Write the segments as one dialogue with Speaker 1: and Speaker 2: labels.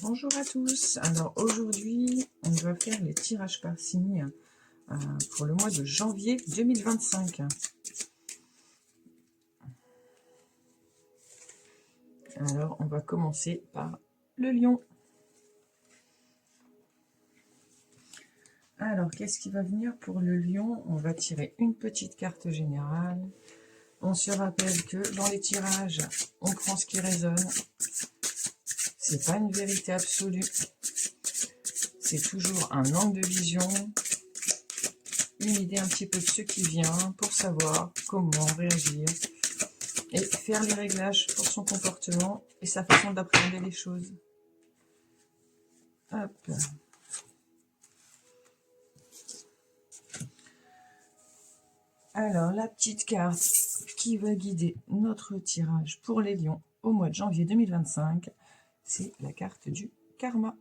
Speaker 1: Bonjour à tous. Alors aujourd'hui, on va faire les tirages par signe pour le mois de janvier 2025. Alors on va commencer par le lion. Alors qu'est-ce qui va venir pour le lion? On va tirer une petite carte générale. On se rappelle que dans les tirages, on prend ce qui résonne. C'est pas une vérité absolue. C'est toujours un angle de vision, une idée un petit peu de ce qui vient pour savoir comment réagir et faire les réglages pour son comportement et sa façon d'appréhender les choses. Hop. Alors, la petite carte qui va guider notre tirage pour les lions au mois de janvier 2025, c'est la carte du karma.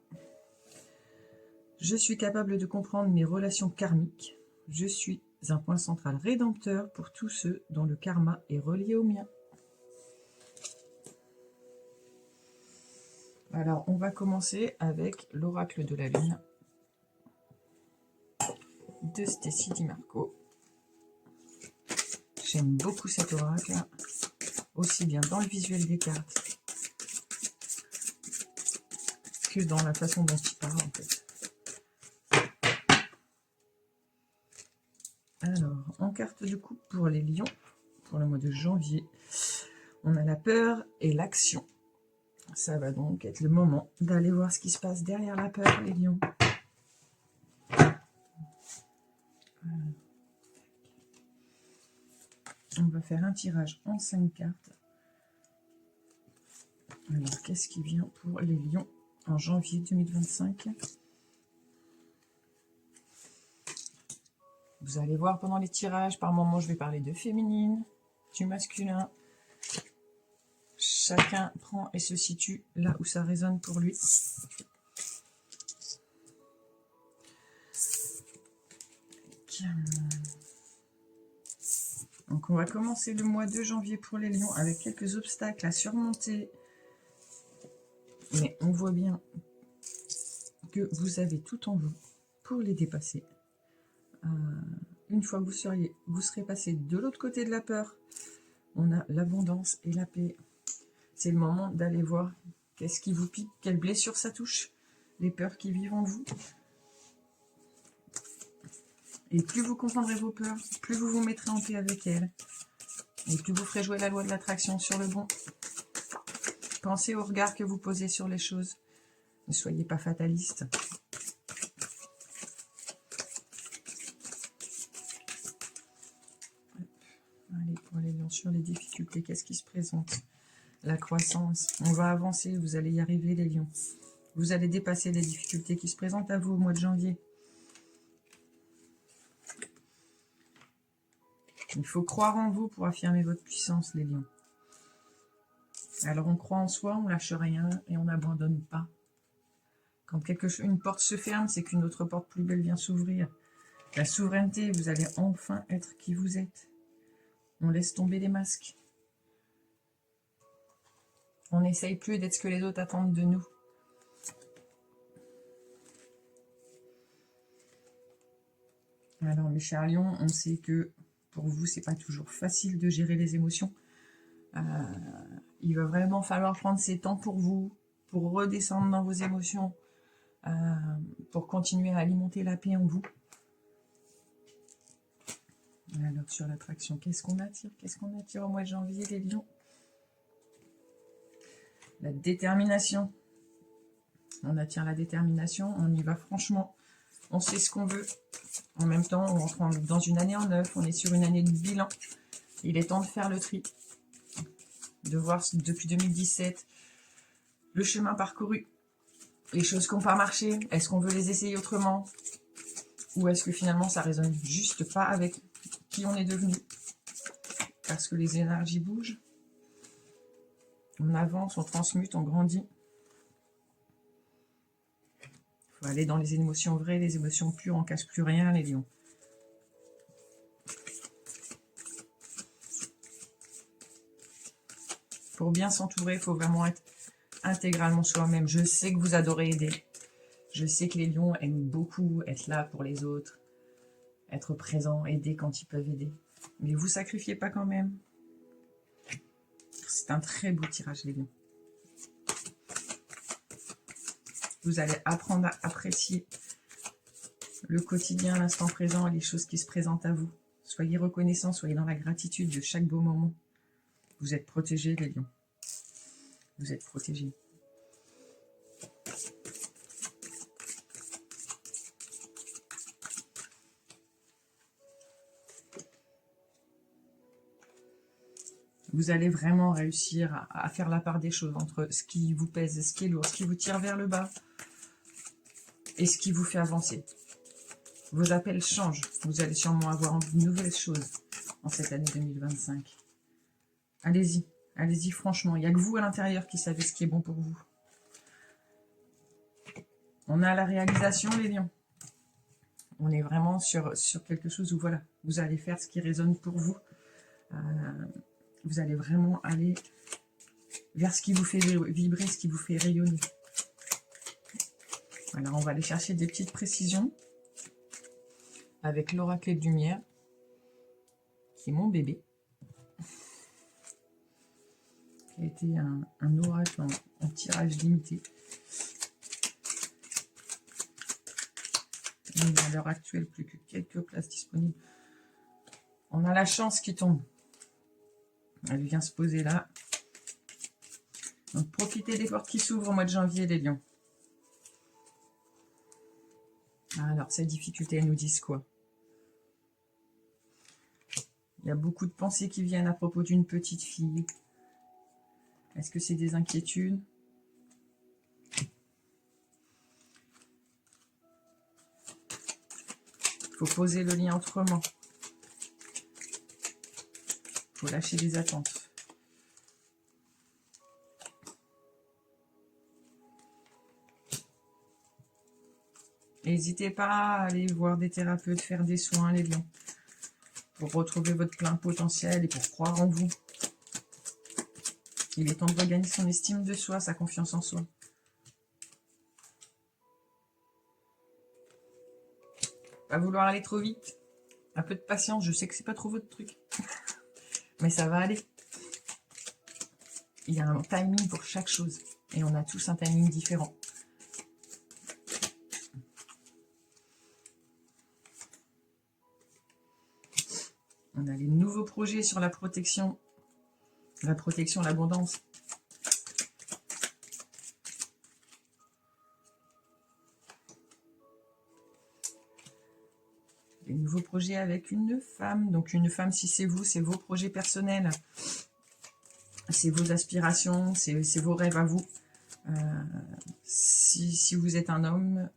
Speaker 1: Je suis capable de comprendre mes relations karmiques. Je suis un point central rédempteur pour tous ceux dont le karma est relié au mien. Alors, on va commencer avec l'oracle de la lune de Stécie Di Marco. J'aime beaucoup cet oracle, aussi bien dans le visuel des cartes que dans la façon dont il parle en fait. Alors, en carte de coupe pour les lions, pour le mois de janvier, on a la peur et l'action. Ça va donc être le moment d'aller voir ce qui se passe derrière la peur, les lions. On va faire un tirage en 5 cartes. Alors, qu'est-ce qui vient pour les lions en janvier 2025? Vous allez voir pendant les tirages, par moments, je vais parler de féminine, du masculin. Chacun prend et se situe là où ça résonne pour lui. Donc, on va commencer le mois de janvier pour les lions avec quelques obstacles à surmonter. Mais on voit bien que vous avez tout en vous pour les dépasser. Une fois que vous serez passé de l'autre côté de la peur, on a l'abondance et la paix. C'est le moment d'aller voir qu'est-ce qui vous pique, quelle blessure ça touche, les peurs qui vivent en vous. Et plus vous comprendrez vos peurs, plus vous vous mettrez en paix avec elles. Et plus vous ferez jouer la loi de l'attraction sur le bon. Pensez au regard que vous posez sur les choses. Ne soyez pas fataliste. Allez, pour les lions sur les difficultés, qu'est-ce qui se présente? La croissance. On va avancer, vous allez y arriver les lions. Vous allez dépasser les difficultés qui se présentent à vous au mois de janvier. Il faut croire en vous pour affirmer votre puissance, les lions. Alors on croit en soi, on lâche rien et on n'abandonne pas. Quand une porte se ferme, c'est qu'une autre porte plus belle vient s'ouvrir. La souveraineté, vous allez enfin être qui vous êtes. On laisse tomber les masques. On n'essaye plus d'être ce que les autres attendent de nous. Alors mes chers lions, on sait que pour vous, c'est pas toujours facile de gérer les émotions. Il va vraiment falloir prendre ces temps pour vous, pour redescendre dans vos émotions, pour continuer à alimenter la paix en vous. Alors sur l'attraction, qu'est-ce qu'on attire? Qu'est-ce qu'on attire au mois de janvier, les lions? La détermination. On attire la détermination, on y va franchement. On sait ce qu'on veut. En même temps, on rentre dans une année en neuf, on est sur une année de bilan. Il est temps de faire le tri. De voir depuis 2017 le chemin parcouru. Les choses qui n'ont pas marché, est-ce qu'on veut les essayer autrement? Ou est-ce que finalement ça résonne juste pas avec qui on est devenu? Parce que les énergies bougent. On avance, on transmute, on grandit. Il faut aller dans les émotions vraies, les émotions pures, on ne casse plus rien, les lions. Pour bien s'entourer, il faut vraiment être intégralement soi-même. Je sais que vous adorez aider. Je sais que les lions aiment beaucoup être là pour les autres, être présents, aider quand ils peuvent aider. Mais vous sacrifiez pas quand même. C'est un très beau tirage, les lions. Vous allez apprendre à apprécier le quotidien, l'instant présent et les choses qui se présentent à vous. Soyez reconnaissants, soyez dans la gratitude de chaque beau moment. Vous êtes protégés, les lions. Vous êtes protégés. Vous allez vraiment réussir à faire la part des choses entre ce qui vous pèse et ce qui est lourd, ce qui vous tire vers le bas et ce qui vous fait avancer. Vos appels changent. Vous allez sûrement avoir envie de nouvelles choses en cette année 2025. Allez-y, allez-y franchement. Il n'y a que vous à l'intérieur qui savez ce qui est bon pour vous. On a la réalisation, les lions. On est vraiment sur quelque chose où voilà, vous allez faire ce qui résonne pour vous. Vous allez vraiment aller vers ce qui vous fait vibrer, ce qui vous fait rayonner. Alors, on va aller chercher des petites précisions avec l'oracle de lumière, qui est mon bébé, qui a été un oracle en tirage limité. Il y a à l'heure actuelle plus que quelques places disponibles. On a la chance qui tombe. Elle vient se poser là. Donc, profitez des portes qui s'ouvrent au mois de janvier, les lions. Alors, ces difficultés, elles nous disent quoi? Il y a beaucoup de pensées qui viennent à propos d'une petite fille. Est-ce que c'est des inquiétudes? Il faut poser le lien autrement. Il faut lâcher les attentes. N'hésitez pas à aller voir des thérapeutes, faire des soins, les lions, pour retrouver votre plein potentiel et pour croire en vous. Il est temps de regagner son estime de soi, sa confiance en soi. Pas vouloir aller trop vite. Un peu de patience, je sais que c'est pas trop votre truc. Mais ça va aller. Il y a un timing pour chaque chose. Et on a tous un timing différent. On a les nouveaux projets sur la protection, l'abondance. Les nouveaux projets avec une femme. Donc une femme, si c'est vous, c'est vos projets personnels. C'est vos aspirations, c'est vos rêves à vous. Si vous êtes un homme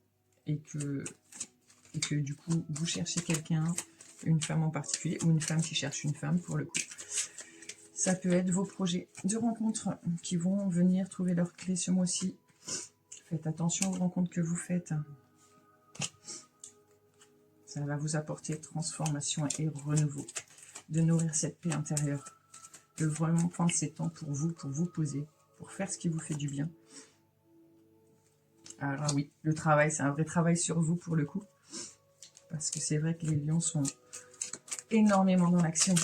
Speaker 1: et que du coup vous cherchez quelqu'un, une femme en particulier, ou une femme qui cherche une femme pour le coup, ça peut être vos projets de rencontres qui vont venir trouver leur clé ce mois-ci. Faites attention aux rencontres que vous faites. Ça va vous apporter transformation et renouveau. De nourrir cette paix intérieure. De vraiment prendre ces temps pour vous poser, pour faire ce qui vous fait du bien. Alors oui, le travail, c'est un vrai travail sur vous pour le coup. Parce que c'est vrai que les lions sont énormément dans l'action.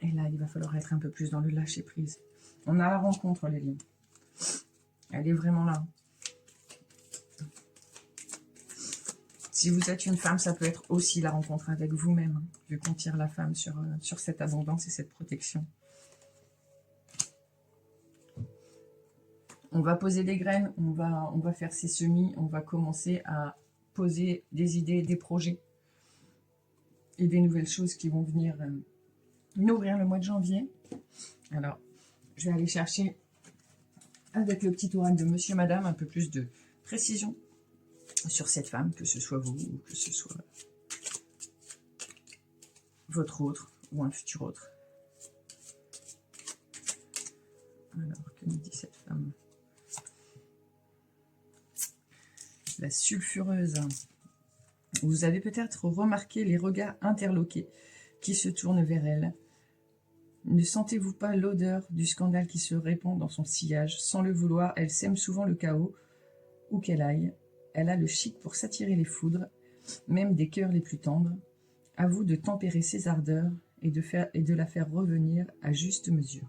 Speaker 1: Et là, il va falloir être un peu plus dans le lâcher prise. On a la rencontre, les lions. Elle est vraiment là. Si vous êtes une femme, ça peut être aussi la rencontre avec vous-même, vu qu'on tire la femme sur cette abondance et cette protection. On va poser des graines, on va faire ses semis, on va commencer à poser des idées, des projets et des nouvelles choses qui vont venir nourrir le mois de janvier. Alors, je vais aller chercher avec le petit oracle de Monsieur Madame un peu plus de précision sur cette femme, que ce soit vous ou que ce soit votre autre ou un futur autre. Alors, que nous dit cette femme? La sulfureuse. Vous avez peut-être remarqué les regards interloqués qui se tourne vers elle. Ne sentez-vous pas l'odeur du scandale qui se répand dans son sillage? Sans le vouloir, elle sème souvent le chaos, où qu'elle aille. Elle a le chic pour s'attirer les foudres, même des cœurs les plus tendres. À vous de tempérer ses ardeurs et de la faire revenir à juste mesure.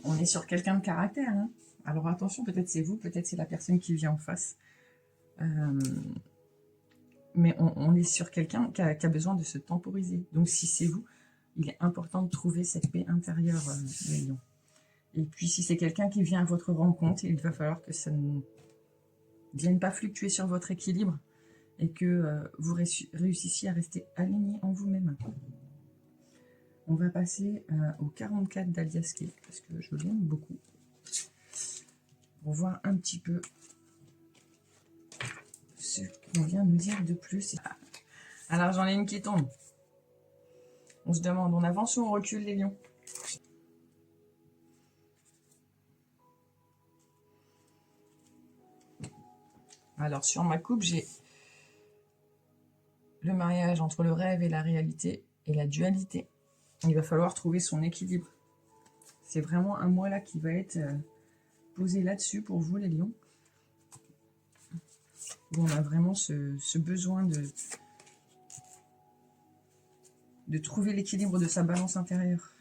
Speaker 1: On est sur quelqu'un de caractère, hein. Alors attention, peut-être c'est vous, peut-être c'est la personne qui vient en face. Mais on est sur quelqu'un qui a besoin de se temporiser. Donc si c'est vous, il est important de trouver cette paix intérieure, les lions. Et puis si c'est quelqu'un qui vient à votre rencontre, il va falloir que ça ne vienne pas fluctuer sur votre équilibre et que vous réussissiez à rester aligné en vous-même. On va passer au 44 d'Aliasqué, parce que je l'aime beaucoup. Pour voir un petit peu ce qu'on vient de nous dire de plus. Alors j'en ai une qui tombe. On se demande, on avance ou on recule les lions? Alors sur ma coupe, j'ai le mariage entre le rêve et la réalité et la dualité. Il va falloir trouver son équilibre. C'est vraiment un mois là qui va être posé là-dessus pour vous les lions. Où on a vraiment ce besoin de trouver l'équilibre de sa balance intérieure.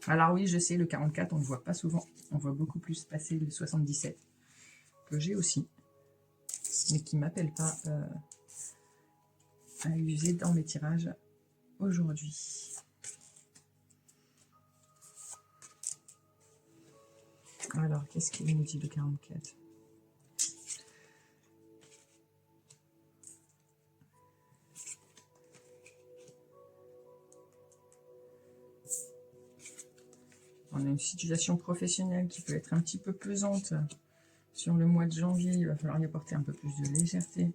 Speaker 1: Alors oui, je sais, le 44, on ne le voit pas souvent. On voit beaucoup plus passer le 77, que j'ai aussi, mais qui ne m'appelle pas à user dans mes tirages aujourd'hui. Alors, qu'est-ce qu'il nous dit le 44? On a une situation professionnelle qui peut être un petit peu pesante sur le mois de janvier. Il va falloir y apporter un peu plus de légèreté.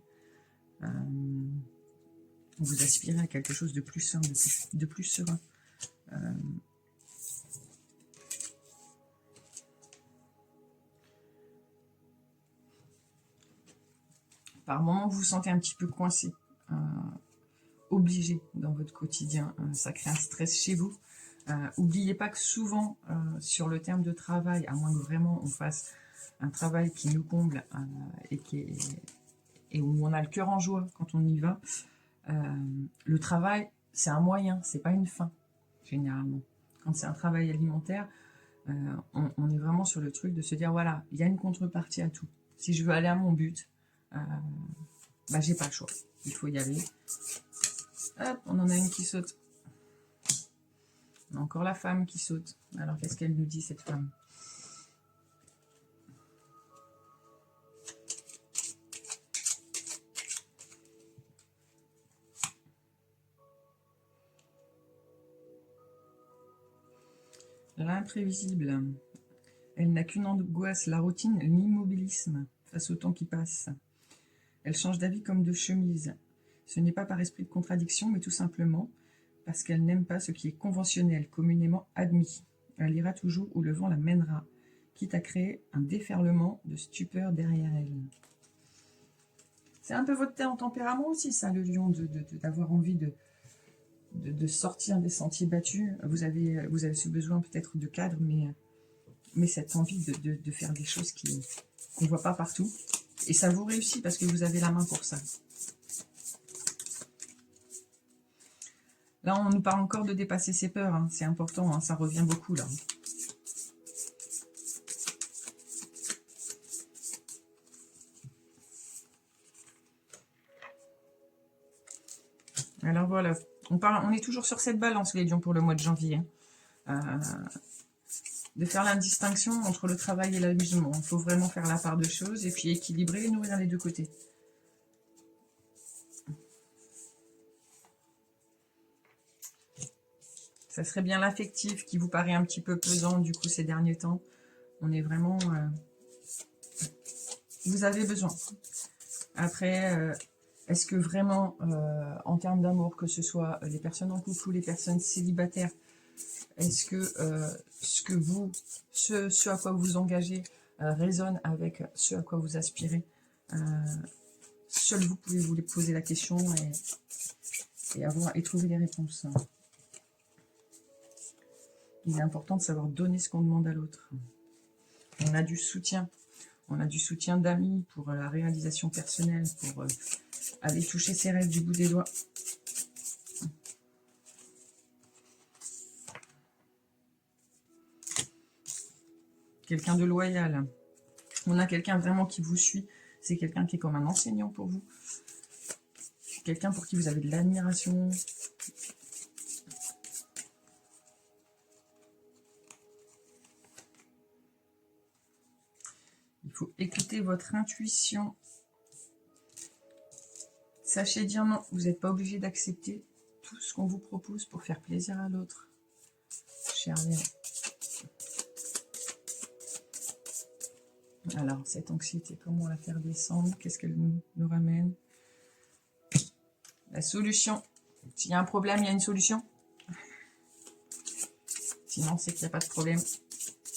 Speaker 1: Vous aspirez à quelque chose de plus sain, de plus serein. Par moments, vous vous sentez un petit peu coincé, obligé dans votre quotidien. Ça crée un stress chez vous. N'oubliez pas que souvent, sur le terme de travail, à moins que vraiment on fasse un travail qui nous comble et où on a le cœur en joie quand on y va, le travail, c'est un moyen, c'est pas une fin, généralement. Quand c'est un travail alimentaire, on est vraiment sur le truc de se dire, voilà, il y a une contrepartie à tout. Si je veux aller à mon but, bah, j'ai pas le choix. Il faut y aller. Hop, on en a une qui saute. On a encore la femme qui saute. Alors, qu'est-ce qu'elle nous dit, cette femme? L'imprévisible. Elle n'a qu'une angoisse, la routine, l'immobilisme face au temps qui passe. Elle change d'avis comme de chemise. Ce n'est pas par esprit de contradiction, mais tout simplement parce qu'elle n'aime pas ce qui est conventionnel, communément admis. Elle ira toujours où le vent la mènera, quitte à créer un déferlement de stupeur derrière elle. C'est un peu votre tempérament aussi, ça, le lion, d'avoir envie de sortir des sentiers battus. Vous avez ce besoin peut-être de cadre, mais cette envie de faire des choses qu'on ne voit pas partout. Et ça vous réussit parce que vous avez la main pour ça. Là, on nous parle encore de dépasser ses peurs. Hein. C'est important, hein, ça revient beaucoup là. Alors voilà, on est toujours sur cette balance, les lions, pour le mois de janvier. De faire la distinction entre le travail et l'amusement. Il faut vraiment faire la part de choses et puis équilibrer et nourrir les deux côtés. Ça serait bien l'affectif qui vous paraît un petit peu pesant du coup ces derniers temps. On est vraiment... vous avez besoin. Après, est-ce que vraiment, en termes d'amour, que ce soit les personnes en couple ou les personnes célibataires, est-ce que ce à quoi vous vous engagez résonnent avec ce à quoi vous aspirez, seul vous pouvez vous poser la question et trouver des réponses. Il est important de savoir donner ce qu'on demande à l'autre. On a du soutien. On a du soutien d'amis pour la réalisation personnelle, pour aller toucher ses rêves du bout des doigts. Quelqu'un de loyal. On a quelqu'un vraiment qui vous suit. C'est quelqu'un qui est comme un enseignant pour vous. Quelqu'un pour qui vous avez de l'admiration. Il faut écouter votre intuition. Sachez dire non. Vous n'êtes pas obligé d'accepter tout ce qu'on vous propose pour faire plaisir à l'autre. Cher Léon. Alors, cette anxiété, comment la faire descendre? Qu'est-ce qu'elle nous ramène? La solution. S'il y a un problème, il y a une solution. Sinon, c'est qu'il n'y a pas de problème.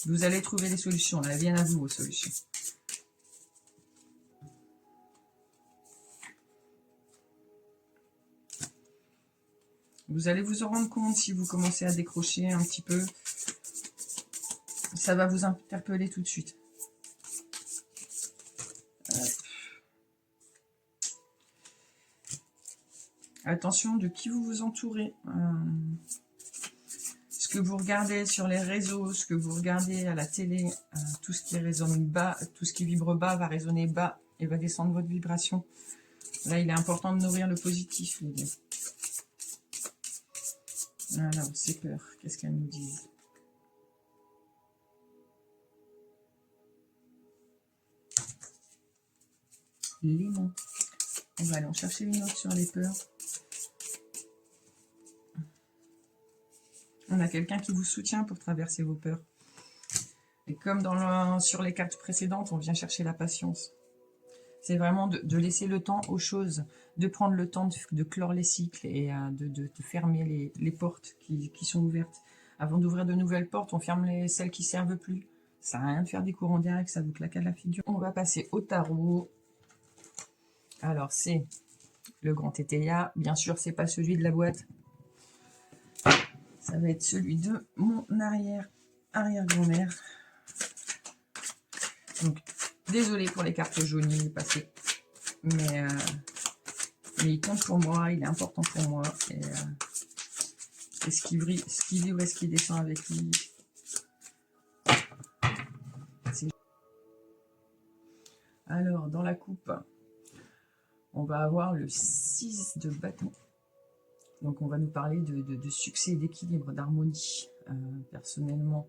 Speaker 1: Vous allez trouver des solutions. Elles viennent à vous, vos solutions. Vous allez vous en rendre compte si vous commencez à décrocher un petit peu. Ça va vous interpeller tout de suite. Attention de qui vous vous entourez. Ce que vous regardez sur les réseaux, ce que vous regardez à la télé, tout ce qui résonne bas, tout ce qui vibre bas va résonner bas et va descendre votre vibration. Là, il est important de nourrir le positif, les gars. Alors, c'est peur. Qu'est-ce qu'elles nous disent? Les noms. On va aller en chercher les notes sur les peurs. On a quelqu'un qui vous soutient pour traverser vos peurs. Et comme sur les cartes précédentes, on vient chercher la patience. C'est vraiment de laisser le temps aux choses, de prendre le temps de clore les cycles et de fermer les portes qui sont ouvertes. Avant d'ouvrir de nouvelles portes, on ferme celles qui ne servent plus. Ça n'a rien de faire des courants d'air et que ça vous claque à la figure. On va passer au tarot. Alors, c'est le grand Tétéia. Bien sûr, c'est pas celui de la boîte. Ça va être celui de mon arrière-grand-mère. Donc, désolé pour les cartes jaunies passées. Mais il compte pour moi, il est important pour moi. Et ce qui vibre et ce qui descend avec lui. Alors, dans la coupe, on va avoir le 6 de bâton. Donc, on va nous parler de succès, d'équilibre, d'harmonie. Personnellement,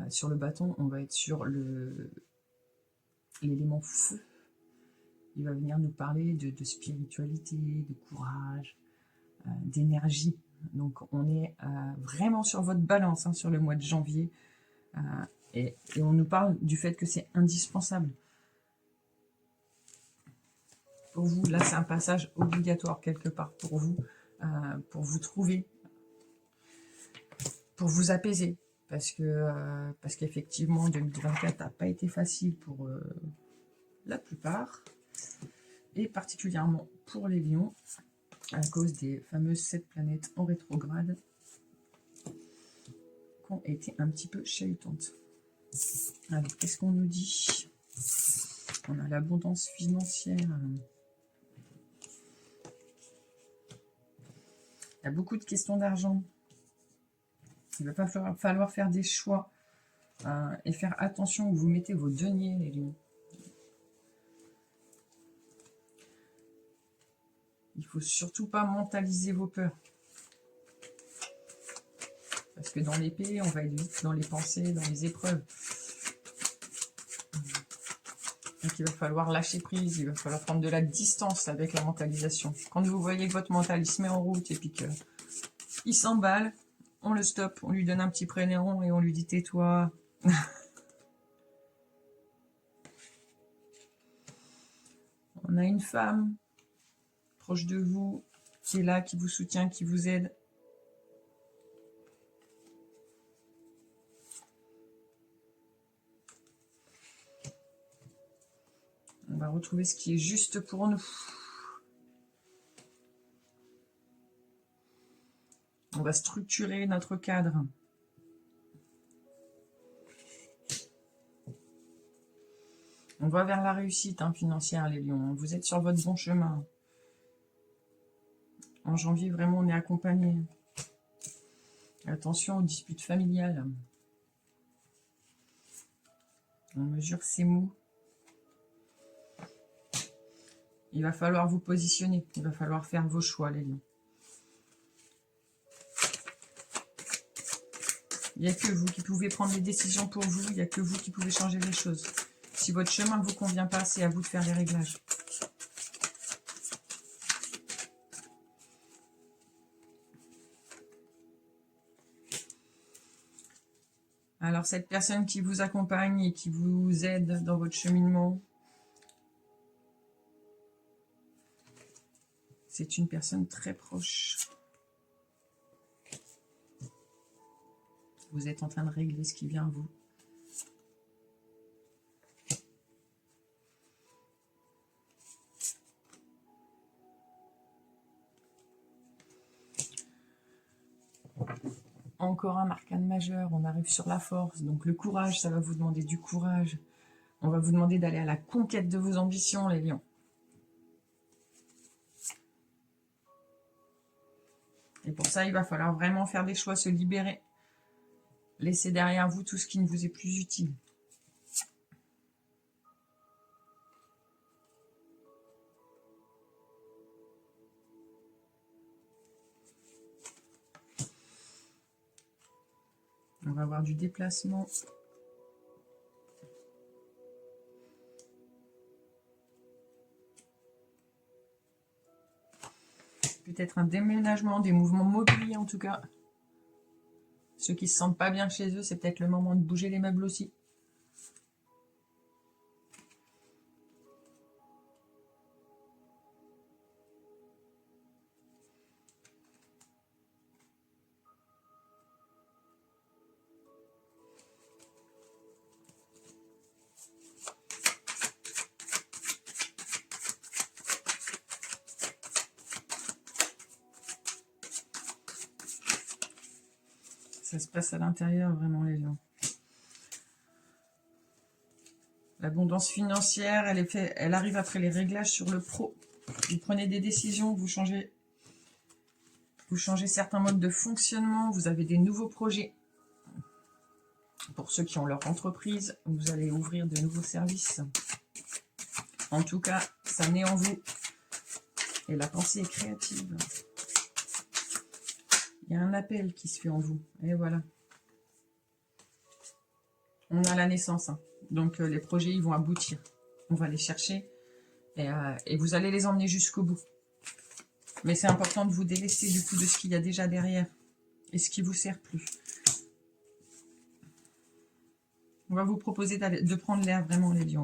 Speaker 1: sur le bâton, on va être sur l'élément feu. Il va venir nous parler de spiritualité, de courage, d'énergie. Donc, on est vraiment sur votre balance sur le mois de janvier. Et on nous parle du fait que c'est indispensable. Pour vous, là, c'est un passage obligatoire quelque part pour vous trouver, pour vous apaiser. Parce qu'effectivement, 2024 n'a pas été facile pour la plupart. Et particulièrement pour les lions, à cause des fameuses 7 planètes en rétrograde qui ont été un petit peu chahutantes. Alors, qu'est-ce qu'on nous dit? On a l'abondance financière. Il y a beaucoup de questions d'argent. Il va falloir faire des choix et faire attention où vous mettez vos deniers, les lions. Il ne faut surtout pas mentaliser vos peurs. Parce que dans l'épée, on va être vite dans les pensées, dans les épreuves. Donc il va falloir lâcher prise, il va falloir prendre de la distance avec la mentalisation. Quand vous voyez que votre mental il se met en route et puis qu'il s'emballe, on le stoppe, on lui donne un petit prénom et on lui dit tais-toi. On a une femme proche de vous qui est là, qui vous soutient, qui vous aide. On va retrouver ce qui est juste pour nous. On va structurer notre cadre. On va vers la réussite financière, les lions. Vous êtes sur votre bon chemin. En janvier, vraiment, on est accompagné. Attention aux disputes familiales. On mesure ses mots. Il va falloir vous positionner. Il va falloir faire vos choix, les lions. Il n'y a que vous qui pouvez prendre les décisions pour vous. Il n'y a que vous qui pouvez changer les choses. Si votre chemin ne vous convient pas, c'est à vous de faire les réglages. Alors, cette personne qui vous accompagne et qui vous aide dans votre cheminement, c'est une personne très proche. Vous êtes en train de régler ce qui vient à vous. Encore un arcane majeur, on arrive sur la force. Donc le courage, ça va vous demander du courage. On va vous demander d'aller à la conquête de vos ambitions, les lions. Et pour ça, il va falloir vraiment faire des choix, se libérer. Laissez derrière vous tout ce qui ne vous est plus utile. On va avoir du déplacement. Peut-être un déménagement, des mouvements mobiliers en tout cas. Ceux qui ne se sentent pas bien chez eux, c'est peut-être le moment de bouger les meubles aussi. Ça se passe à l'intérieur, vraiment, les lions. L'abondance financière, elle arrive après les réglages sur le pro. Vous prenez des décisions, vous changez certains modes de fonctionnement, vous avez des nouveaux projets. Pour ceux qui ont leur entreprise, vous allez ouvrir de nouveaux services. En tout cas, ça naît en vous. Et la pensée est créative. Il y a un appel qui se fait en vous. Et voilà. On a la naissance. Donc, les projets, ils vont aboutir. On va les chercher. Et vous allez les emmener jusqu'au bout. Mais c'est important de vous délester du coup de ce qu'il y a déjà derrière. Et ce qui ne vous sert plus. On va vous proposer de prendre l'air vraiment, les lions.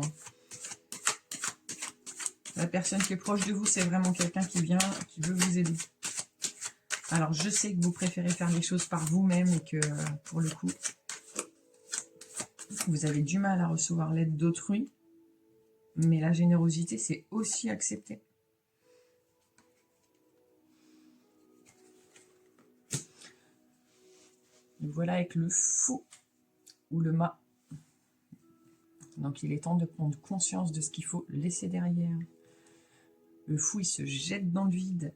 Speaker 1: La personne qui est proche de vous, c'est vraiment quelqu'un qui vient, qui veut vous aider. Alors, je sais que vous préférez faire les choses par vous-même et que, pour le coup, vous avez du mal à recevoir l'aide d'autrui. Mais la générosité, c'est aussi accepté. Et voilà avec le fou ou le mât. Donc, il est temps de prendre conscience de ce qu'il faut laisser derrière. Le fou, il se jette dans le vide.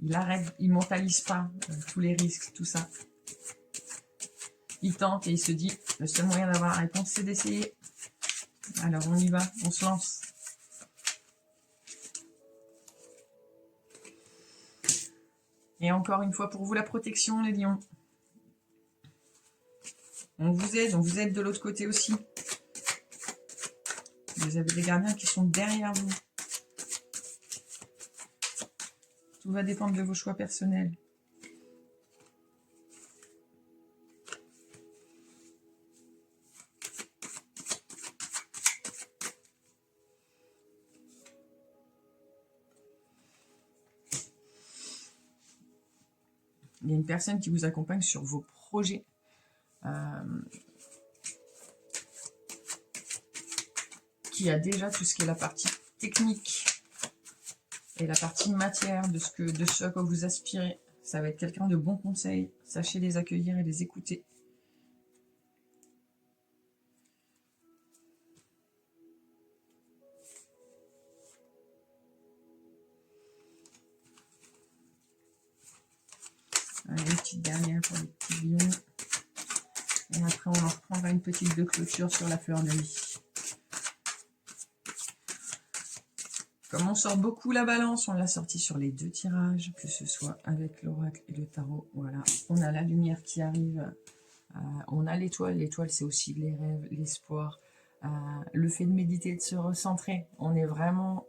Speaker 1: Il arrête, il ne mentalise pas tous les risques, tout ça. Il tente et il se dit, le seul moyen d'avoir la réponse, c'est d'essayer. Alors, on y va, on se lance. Et encore une fois, pour vous, la protection, les lions. On vous aide de l'autre côté aussi. Vous avez des gardiens qui sont derrière vous. Tout va dépendre de vos choix personnels. Il y a une personne qui vous accompagne sur vos projets. qui a déjà tout ce qui est la partie technique et la partie matière de ce à quoi vous aspirez. Ça va être quelqu'un de bons conseils. Sachez les accueillir et les écouter. Allez, une petite dernière pour les petits lions. Et après, on en reprendra une petite de clôture sur la fleur de vie. Comme on sort beaucoup la balance, on l'a sorti sur les 2 tirages, que ce soit avec l'oracle et le tarot. Voilà, on a la lumière qui arrive, on a l'étoile. L'étoile, c'est aussi les rêves, l'espoir, le fait de méditer, de se recentrer. On est vraiment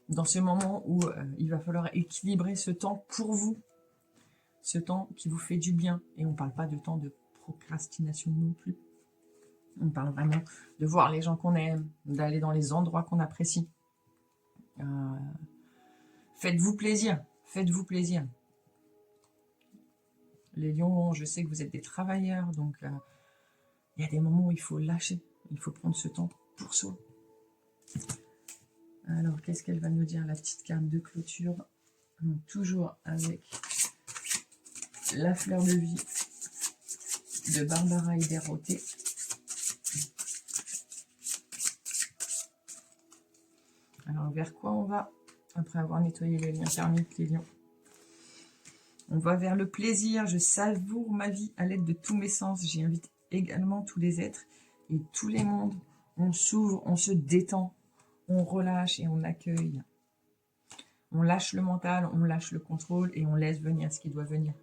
Speaker 1: dans ce moment où il va falloir équilibrer ce temps pour vous, ce temps qui vous fait du bien. Et on ne parle pas de temps de procrastination non plus. On parle vraiment de voir les gens qu'on aime, d'aller dans les endroits qu'on apprécie. Faites-vous plaisir, faites-vous plaisir. Les lions, je sais que vous êtes des travailleurs, donc il y a des moments où il faut lâcher, il faut prendre ce temps pour soi. Alors, qu'est-ce qu'elle va nous dire, la petite carte de clôture? Donc, toujours avec la fleur de vie de Barbara Hidderoté. Alors, vers quoi on va après avoir nettoyé les liens karmiques, les lions? On va vers le plaisir. Je savoure ma vie à l'aide de tous mes sens. J'y invite également tous les êtres et tous les mondes. On s'ouvre, on se détend, on relâche et on accueille. On lâche le mental, on lâche le contrôle et on laisse venir ce qui doit venir.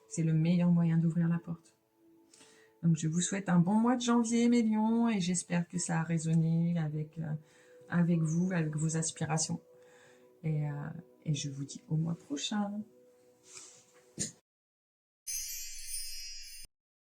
Speaker 1: C'est le meilleur moyen d'ouvrir la porte. Donc, je vous souhaite un bon mois de janvier, mes lions, et j'espère que ça a résonné avec vous, avec vos aspirations. Et je vous dis au mois prochain.